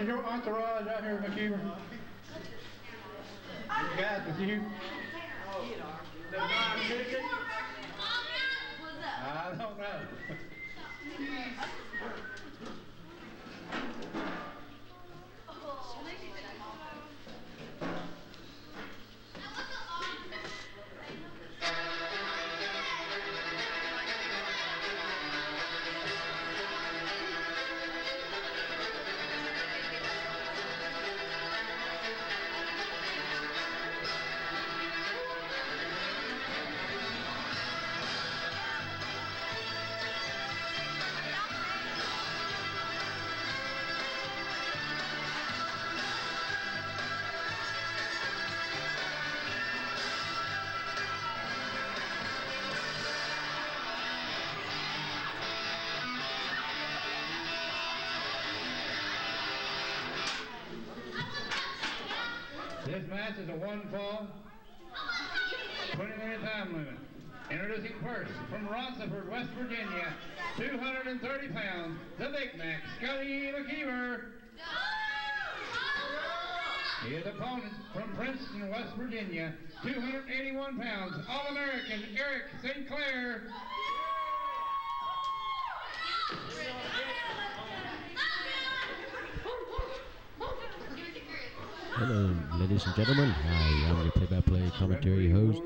is your entourage out here, McKeveer? You guys with you? I don't know. This match is a one fall, 20-minute time limit. Introducing first from Rossiford, West Virginia, 230 pounds, the Big Mac, Scotty McKeveer. His opponent from Princeton, West Virginia, 281 pounds, All-American Eric St. Clair. Hello, ladies and gentlemen. Hi, I'm your play-by-play commentary host,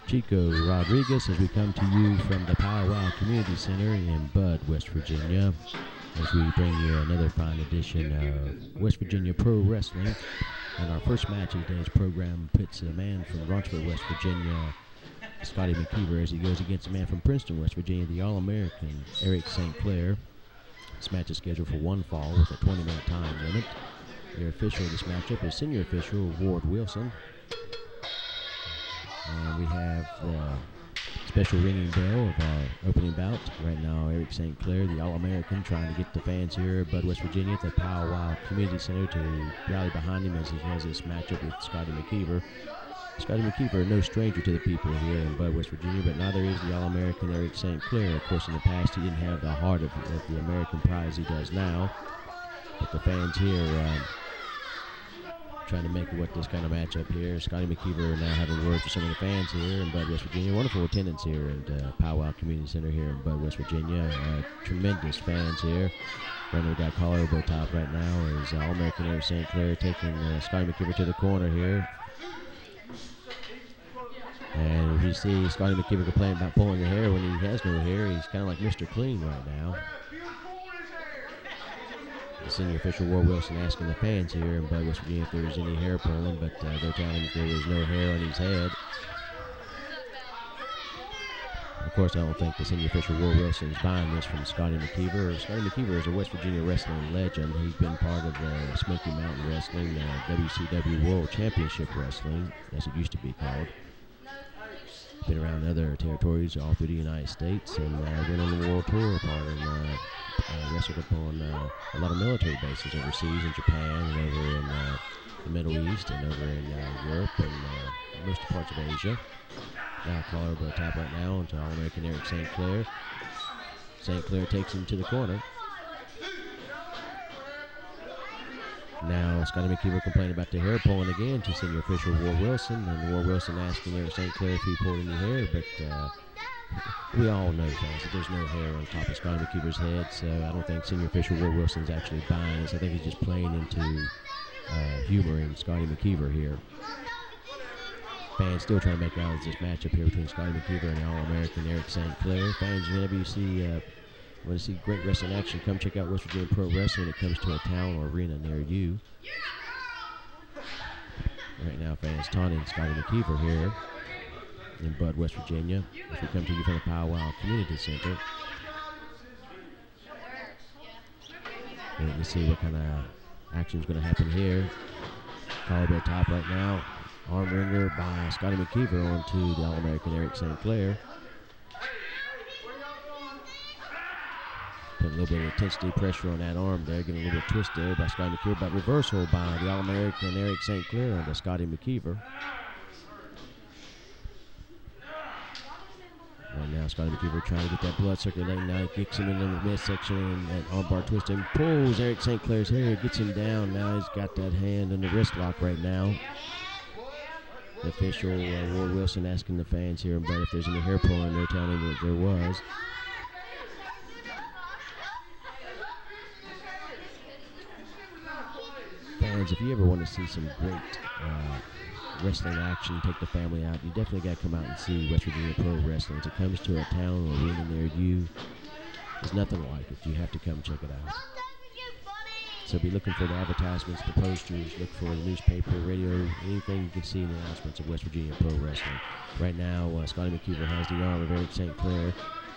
Chico Rodriguez, as we come to you from the Pow Wow Community Center in Bud, West Virginia, as we bring you another fine edition of West Virginia Pro Wrestling. And our first match of today's program pits a man from Rochford, West Virginia, Scotty McKeveer, as he goes against a man from Princeton, West Virginia, the All-American Eric St. Clair. This match is scheduled for one fall with a 20-minute time limit. Your official of this matchup is senior official Ward Wilson. And we have the special ringing bell of our opening bout. Right now, Eric St. Clair, the All-American, trying to get the fans here at Bud, West Virginia at the Pow Wow Community Center to rally behind him as he has this matchup with Scotty McKeveer. Scotty McKeveer, no stranger to the people here in Bud, West Virginia, but neither is the All-American Eric St. Clair. Of course, in the past, he didn't have the heart of the American prize he does now. But the fans here trying to make what this kind of matchup here. Scotty McKeveer now having words with some of the fans here in Bud, West Virginia. Wonderful attendance here at Pow Wow Community Center here in Bud, West Virginia. Tremendous fans here. Right now, got collar elbow top right now is All-American Eric St. Clair taking Scotty McKeveer to the corner here. And if you see Scotty McKeveer complaining about pulling the hair when he has no hair, he's kind of like Mr. Clean right now. The senior official Ward Wilson asking the fans here in Bud, West Virginia if there's any hair pulling, but they're telling him there is no hair on his head. Of course, I don't think the senior official Ward Wilson is buying this from Scotty McKeveer. Scotty McKeveer is a West Virginia wrestling legend. He's been part of Smoky Mountain Wrestling, WCW World Championship Wrestling, as it used to be called. Been around other territories all through the United States and went on the world tour part and wrestled upon a lot of military bases overseas in Japan and over in the Middle East and over in Europe and most parts of Asia. Now collar elbow tap right now into All-American Eric St. Clair. St. Clair takes him to the corner. Now Scotty McKeveer complaining about the hair pulling again to senior official Ward Wilson, and Ward Wilson asking Eric St. Clair if he pulled any hair, but we all know, fans, that there's no hair on top of Scotty McKeever's head, so I don't think senior official Ward Wilson's actually buying this. I think he's just playing into humoring Scotty McKeveer here. Fans still trying to make out this matchup here between Scotty McKeveer and the All-American Eric St. Clair. Fans, whenever you see want to see great wrestling action, come check out West Virginia Pro Wrestling when it comes to a town or arena near you. Right now, fans taunting Scotty McKeveer here in Bud, West Virginia, as we come to you from the Pow Wow Community Center. Waiting to see what kind of action is going to happen here. Collar top right now. Arm wringer by Scotty McKeveer onto the All-American Eric St. Clair. Put a little bit of intensity pressure on that arm there, getting a little bit of twist there by Scotty McKeveer, but reversal by the All-American Eric St. Clair onto Scotty McKeveer. Right now now Scotty McKeveer trying to get that blood circulating. Now he kicks him into the midsection and that armbar twist and pulls Eric St. Clair's hair, gets him down. Now he's got that hand in the wrist lock right now. The official, Ward Wilson, asking the fans here but if there's any hair pulling. They're telling him that there was. Fans, if you ever want to see some great wrestling action, take the family out, you definitely got to come out and see West Virginia Pro Wrestling. If it comes to a town or arena near you, there's nothing like it. You have to come check it out. So be looking for the advertisements, the posters, look for the newspaper, radio, anything you can see in the announcements of West Virginia Pro Wrestling. Right now, Scotty McKeveer has the arm of Eric St. Clair.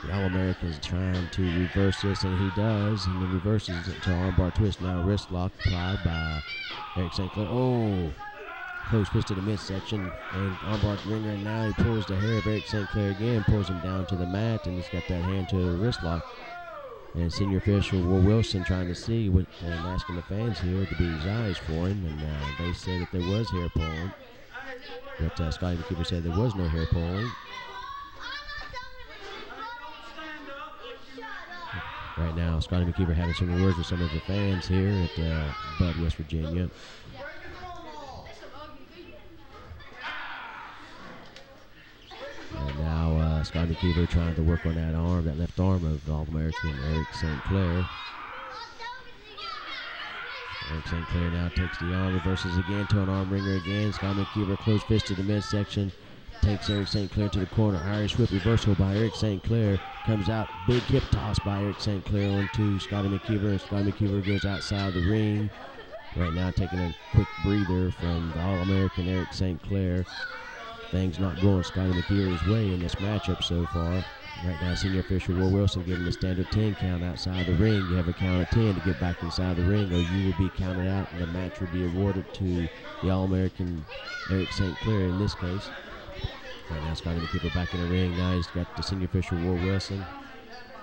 The All-American is trying to reverse this, and he does, and then reverses it to armbar twist. Now wrist lock applied by Eric St. Clair. Oh, close fist to the midsection, and armbar ringer, and now he pulls the hair of Eric St. Clair again, pulls him down to the mat, and he's got that hand to the wrist lock. And senior official Will Wilson trying to see what, and asking the fans here to be his eyes for him, and they said that there was hair pulling, but Scotty McKeveer said there was no hair pulling. Right now, Scotty McKeveer having some words with some of the fans here at Bud, West Virginia. And now Scotty McKeveer trying to work on that arm, that left arm of All-American Eric St. Clair. Eric St. Clair now takes the arm, reverses again to an arm ringer again. Scotty McKeveer close fist to the midsection. Takes Eric St. Clair to the corner. Irish whip reversal by Eric St. Clair. Comes out. Big hip toss by Eric St. Clair onto Scotty McKeveer. Scotty McKeveer goes outside the ring. Right now taking a quick breather from the All-American Eric St. Clair. Things not going Scotty McKeever's way in this matchup so far. Right now, senior official Will Wilson giving a standard 10 count outside the ring. You have a count of 10 to get back inside the ring, or you will be counted out, and the match will be awarded to the All-American Eric St. Clair in this case. Right now, Scotty McKeever back in the ring. Now he's got the senior official, Ward Wilson.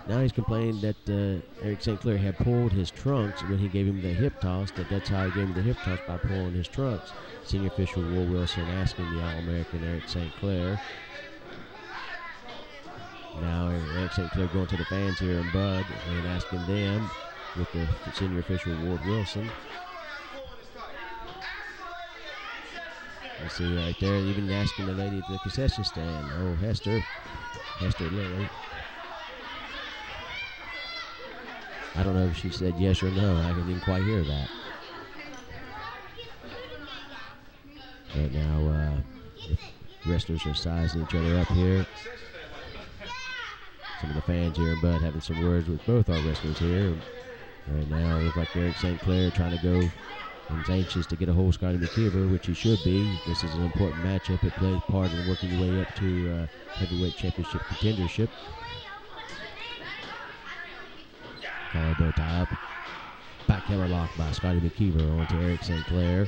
Now he's complaining that Eric St. Clair had pulled his trunks when he gave him the hip toss, that's how he gave him the hip toss, by pulling his trunks. Senior official, Ward Wilson, asking the All-American Eric St. Clair. Now Eric St. Clair going to the fans here in Bud and asking them with the senior official, Ward Wilson. You see right there, even asking the lady at the concession stand, oh, Hester Lily. I don't know if she said yes or no. I didn't quite hear that. Right now, the wrestlers are sizing each other up here. Some of the fans here in Bud having some words with both our wrestlers here. Right now, it looks like Eric St. Clair trying to go and is anxious to get a hold of Scotty McKeever, which he should be. This is an important matchup. It plays part in working your way up to heavyweight championship contendership. Collarbone tie up. Backhammer lock by Scotty McKeever onto Eric St. Clair.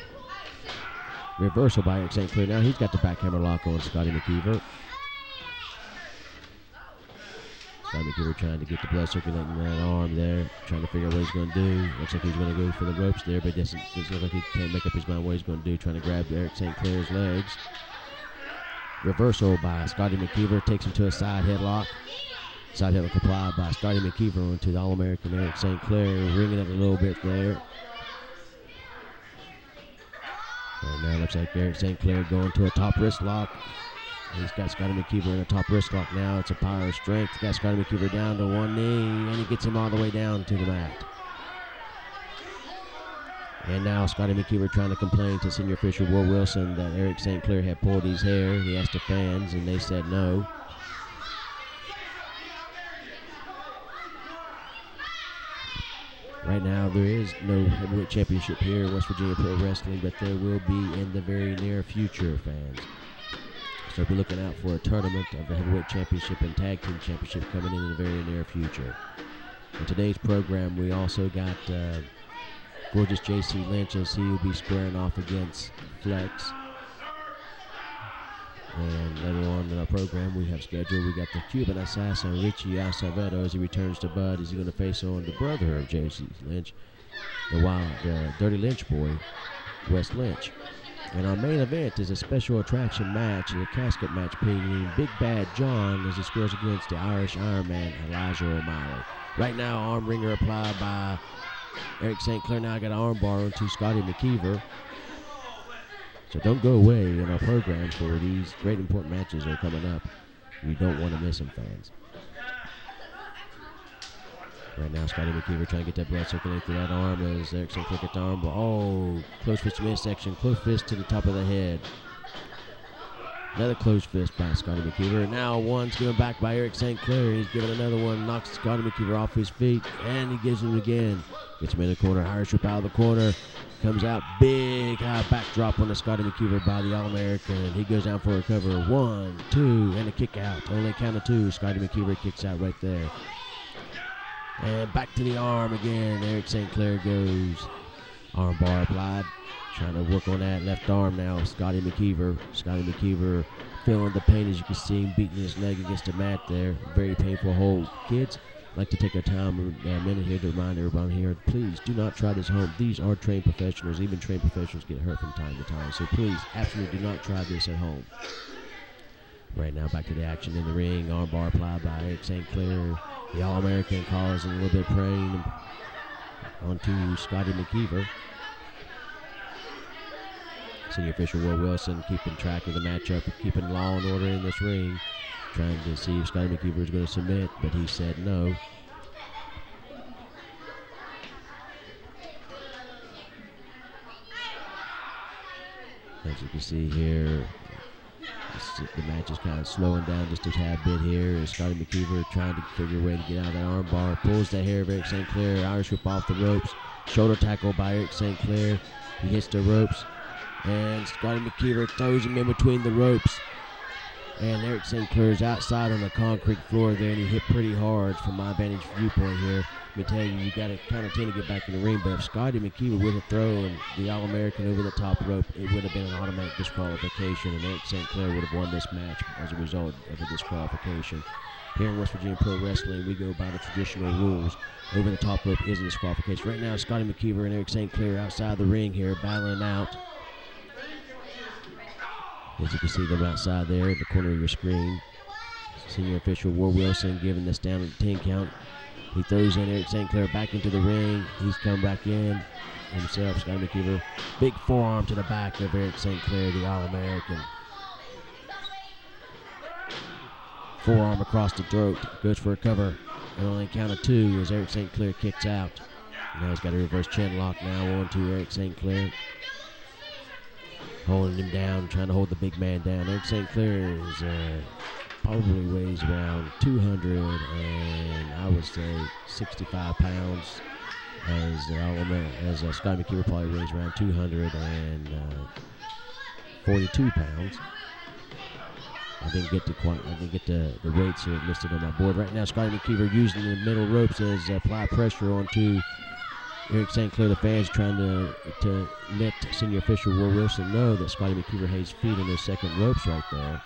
Reversal by Eric St. Clair. Now he's got the backhammer lock on Scotty McKeever. Scotty McKeever trying to get the blood circulating in that arm there, trying to figure out what he's going to do. Looks like he's going to go for the ropes there, but it doesn't look like he can't make up his mind what he's going to do, trying to grab Eric St. Clair's legs. Reversal by Scotty McKeever, takes him to a side headlock. Side headlock applied by Scotty McKeever onto the All-American Eric St. Clair, ringing it a little bit there. And now it looks like Eric St. Clair going to a top wrist lock. He's got Scotty McKeever in a top wrist lock now. It's a power of strength. Got Scotty McKeever down to one knee, and he gets him all the way down to the mat. And now Scotty McKeever trying to complain to senior official Will Wilson that Eric St. Clair had pulled his hair. He asked the fans, and they said no. Right now, there is no heavyweight championship here in West Virginia Pro Wrestling, but there will be in the very near future, fans. So be looking out for a tournament of the heavyweight championship and tag team championship coming in the very near future. In today's program, we also got gorgeous J.C. Lynch, as he will be squaring off against Flex. And later on in our program, we have scheduled, we got the Cuban assassin, Richie Acevedo, as he returns to Bud. Is he going to face on the brother of J.C. Lynch, the Dirty Lynch boy, Wes Lynch. And our main event is a special attraction match, a casket match pitting Big Bad John as he scores against the Irish Ironman, Elijah O'Malley. Right now, arm wringer applied by Eric St. Clair. Now got an arm bar onto Scotty McKeever. So don't go away in our programs for these great important matches are coming up. You don't want to miss them, fans. Right now, Scotty McKeever trying to get that blood circulating through that arm as Eric St. Clair gets the arm bar. Oh, close fist to midsection, close fist to the top of the head. Another close fist by Scotty McKeever. Now one's given back by Eric St. Clair. He's given another one, knocks Scotty McKeever off his feet, and he gives him again. Gets him in the corner, Irish whip out of the corner. Comes out, big high backdrop on the Scotty McKeever by the All-American. He goes down for a cover. 1, 2, and a kick out. Only a count of 2. Scotty McKeever kicks out right there. And back to the arm again. Eric St. Clair goes. Arm bar applied. Trying to work on that left arm now. Scotty McKeever. Scotty McKeever feeling the pain as you can see him beating his leg against the mat there. Very painful hold. Kids, I'd like to take our time a minute here to remind everybody here, please do not try this at home. These are trained professionals. Even trained professionals get hurt from time to time. So please, absolutely do not try this at home. Right now, back to the action in the ring. Arm bar applied by Eric St. Clair. The All-American causing a little bit of pain onto Scotty McKeever. Senior official Will Wilson keeping track of the matchup, keeping law and order in this ring, trying to see if Scotty McKeever is going to submit, but he said no. As you can see here, the match is kind of slowing down just a tad bit here as Scotty McKeever trying to figure a way to get out of that arm bar. Pulls the hair of Eric St. Clair. Irish whip off the ropes. Shoulder tackle by Eric St. Clair. He hits the ropes. And Scotty McKeever throws him in between the ropes. And Eric St. Clair is outside on the concrete floor there, and he hit pretty hard from my vantage viewpoint here. Let me tell you, you got to kind of tend to get back in the ring, but if Scotty McKeever would have thrown the All-American over the top rope, it would have been an automatic disqualification, and Eric St. Clair would have won this match as a result of a disqualification. Here in West Virginia Pro Wrestling, we go by the traditional rules. Over the top rope is a disqualification. Right now, Scotty McKeever and Eric St. Clair outside the ring here, battling out. As you can see them outside there in the corner of your screen. Senior official Will Wilson giving this down at the 10 count. He throws in Eric St. Clair back into the ring. He's come back in himself, Scotty McKeever. Big forearm to the back of Eric St. Clair, the All-American. Forearm across the throat. Goes for a cover. And only a count of 2 as Eric St. Clair kicks out. Now he's got a reverse chin lock now onto Eric St. Clair. Holding him down, trying to hold the big man down. Eric St. Clair is probably weighs around 200 and I would say 65 pounds. As Scotty McKeever probably weighs around 242 pounds. I didn't get the weights here listed on my board. Right now, Scotty McKeever using the middle ropes as apply pressure onto Eric St. Clair. The fans trying to let senior official Will Wilson know that Scotty McKeever has feet on those second ropes right there.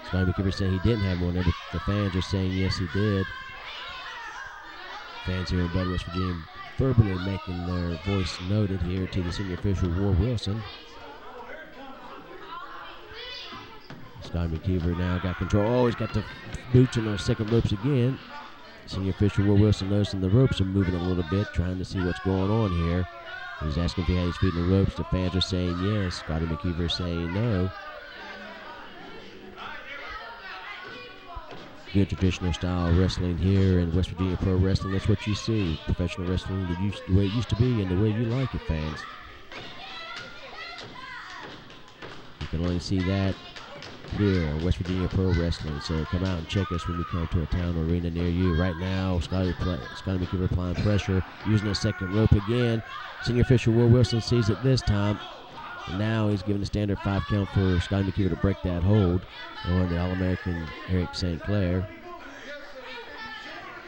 Scotty McKeever said he didn't have one there, but the fans are saying yes, he did. Fans here in Bud, West Virginia, verbally making their voice noted here to the senior official Will Wilson. Scotty McKeever now got control. Oh, he's got the boots on those second ropes again. Senior official Will Wilson noticing the ropes are moving a little bit, trying to see what's going on here. He's asking if he had his feet in the ropes. The fans are saying yes. Scotty McKeever is saying no. Good traditional style wrestling here in West Virginia Pro Wrestling. That's what you see. Professional wrestling, the way it used to be and the way you like it, fans. You can only see that here on West Virginia Pro Wrestling. So come out and check us when we come to a town or arena near you. Right now, Scotty McKeever applying pressure, using a second rope again. Senior official Will Wilson sees it this time. And now he's giving a standard 5 count for Scotty McKeever to break that hold on the All-American Eric St. Clair.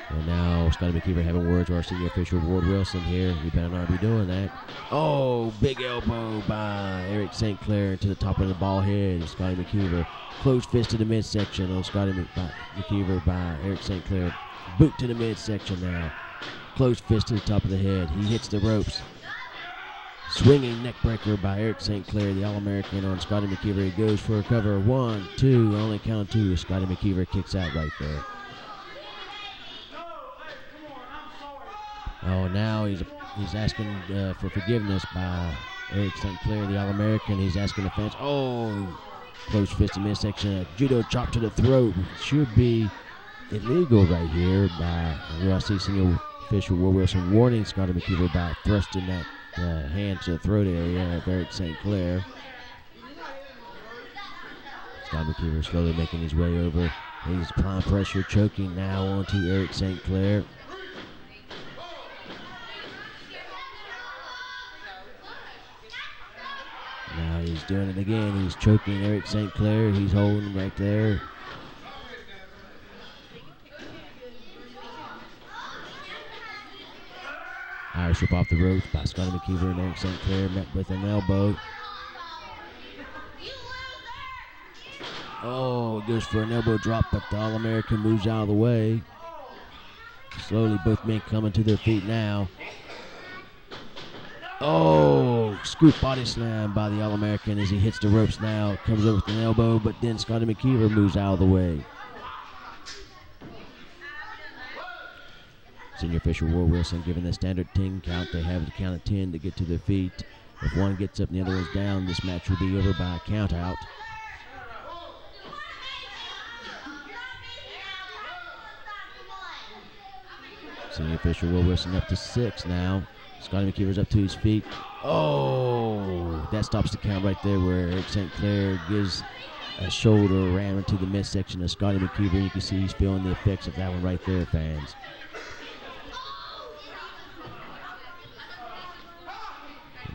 And now Scotty McKeever having words with our senior official Ward Wilson here. You better not be doing that. Oh, big elbow by Eric St. Clair to the top of the ball head. Scotty McKeever. Close fist to the midsection on Scotty McKeever by Eric St. Clair. Boot to the midsection now. Close fist to the top of the head. He hits the ropes. Swinging neck breaker by Eric St. Clair, the All-American on Scotty McKeever. He goes for a cover. 1, 2, only count of 2. Scotty McKeever kicks out right there. Oh, now he's asking for forgiveness by Eric St. Clair, the All-American. He's asking the fans. Oh, close fist in midsection. A judo chop to the throat. Should be illegal right here by USC senior official Will Wilson, warning Scotty McKeever about thrusting that hand to the throat area of Eric St. Clair. Scotty McKeever slowly making his way over. He's applying pressure, choking now onto Eric St. Clair. Now he's doing it again. He's choking Eric St. Clair. He's holding right there. Irish whip off the ropes by Scotty McKeever, and Eric St. Clair met with an elbow. Oh, it goes for an elbow drop, but the All-American moves out of the way. Slowly, both men coming to their feet now. Oh, scoop body slam by the All-American as he hits the ropes now. Comes over with an elbow, but then Scotty McKeever moves out of the way. Senior official Will Wilson giving the standard 10 count. They have the count of 10 to get to their feet. If one gets up and the other one's down, this match will be over by a count out. Senior official Will Wilson up to 6 now. Scotty McKeever's up to his feet. Oh, that stops the count right there where Eric St. Clair gives a shoulder ram into the midsection of Scotty McKeever. You can see he's feeling the effects of that one right there, fans.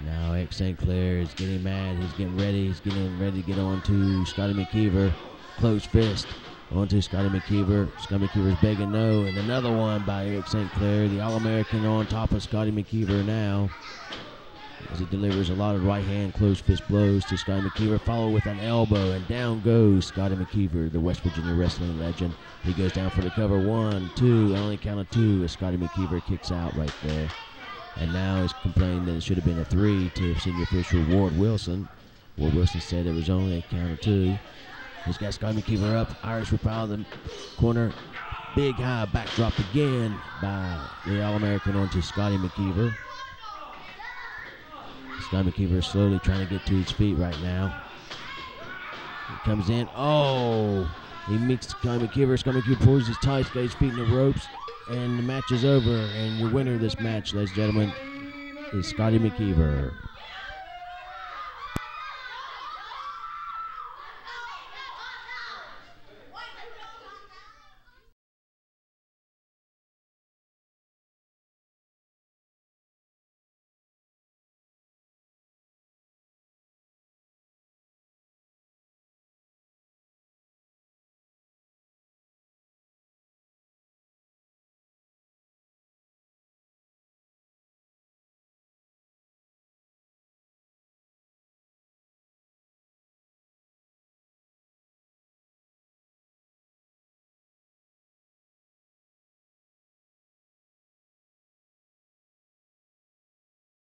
Now Eric St. Clair is getting mad. He's getting ready. He's getting ready to get on to Scotty McKeever. Closed fist onto Scotty McKeever. Scotty McKeever's begging no. And another one by Eric St. Clair. The All-American on top of Scotty McKeever now, as he delivers a lot of right hand closed fist blows to Scotty McKeever, followed with an elbow, and down goes Scotty McKeever, the West Virginia wrestling legend. He goes down for the cover. 1, 2, only count of 2 as Scotty McKeever kicks out right there. And now he's complaining that it should have been a 3 to senior official Ward Wilson. Ward Wilson said it was only a count of 2. He's got Scotty McKeever up. Irish whip out of the corner. Big high backdrop again by the All-American onto Scotty McKeever. Scotty McKeever is slowly trying to get to his feet right now. He comes in. Oh! He meets Scotty McKeever. Scotty McKeever pulls his tights, got his feet in the ropes. And the match is over, and your winner of this match, ladies and gentlemen, is Scotty McKeever.